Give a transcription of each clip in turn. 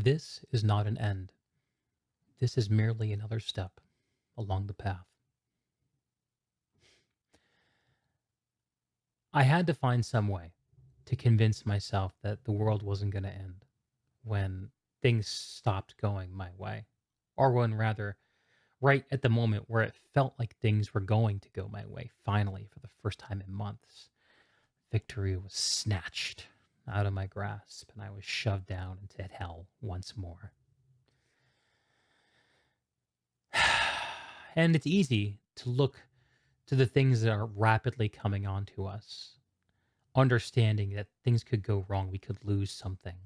This is not an end. This is merely another step along the path. I had to find some way to convince myself that the world wasn't going to end when things stopped going my way. Or when, rather, right at the moment where it felt like things were going to go my way, finally, for the first time in months, victory was snatched out of my grasp and I was shoved down into hell once more. And it's easy to look to the things that are rapidly coming onto us, understanding that things could go wrong, we could lose something.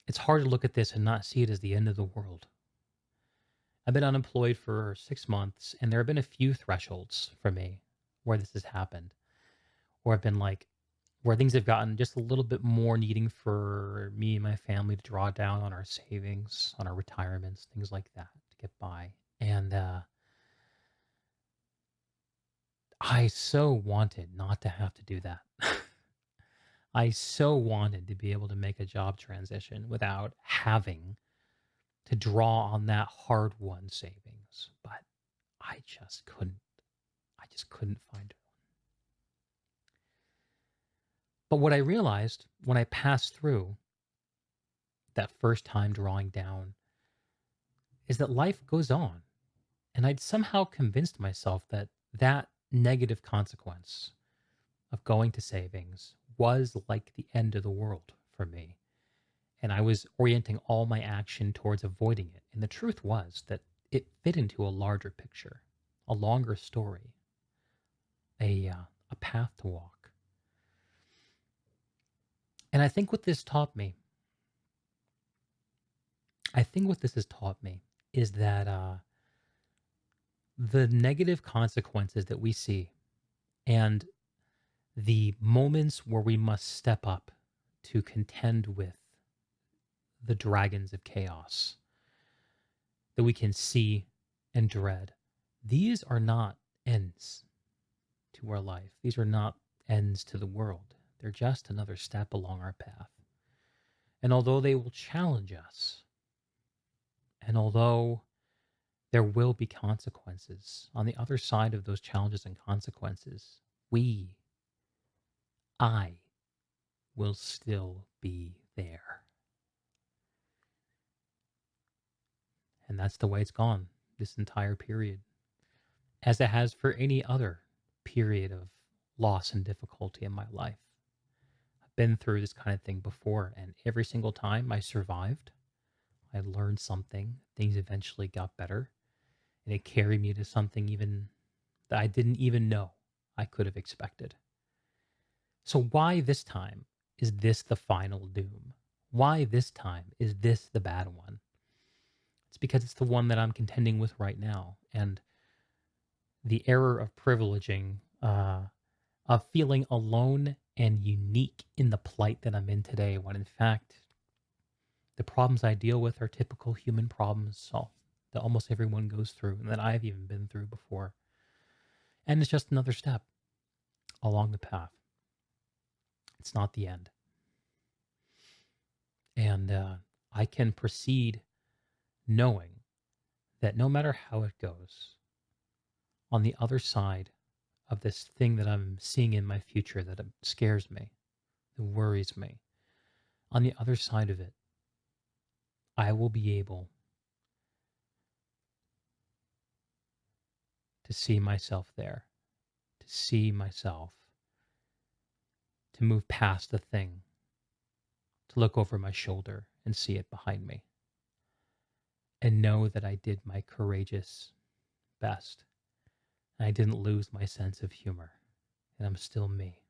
It's hard to look at this and not see it as the end of the world. I've been unemployed for 6 months, and there have been a few thresholds for me where this has happened, where I've been like, where things have gotten just a little bit more needing for me and my family to draw down on our savings, on our retirements, things like that to get by. And I so wanted not to have to do that. I so wanted to be able to make a job transition without having to draw on that hard-won savings, but I just couldn't. I just couldn't find it. But what I realized when I passed through that first time drawing down is that life goes on, and I'd somehow convinced myself that that negative consequence of going to savings was like the end of the world for me, and I was orienting all my action towards avoiding it, and the truth was that it fit into a larger picture, a longer story, a path to walk. And I think what this has taught me is that the negative consequences that we see and the moments where we must step up to contend with the dragons of chaos that we can see and dread, these are not ends to our life. These are not ends to the world. They're just another step along our path. And although they will challenge us, and although there will be consequences, on the other side of those challenges and consequences, I, will still be there. And that's the way it's gone this entire period, as it has for any other period of loss and difficulty in my life. I've been through this kind of thing before, and every single time I survived. I learned something, things eventually got better, and it carried me to something even that I didn't even know I could have expected. So why this time is this the final doom? Why this time is this the bad one? It's because it's the one that I'm contending with right now. And the error of privileging, of feeling alone and unique in the plight that I'm in today, when in fact, the problems I deal with are typical human problems that almost everyone goes through and that I've even been through before. And it's just another step along the path. It's not the end. And I can proceed knowing that no matter how it goes, on the other side of this thing that I'm seeing in my future that scares me, that worries me, on the other side of it, I will be able to see myself there, to see myself, to move past the thing, to look over my shoulder and see it behind me, and know that I did my courageous best. And I didn't lose my sense of humor, and I'm still me.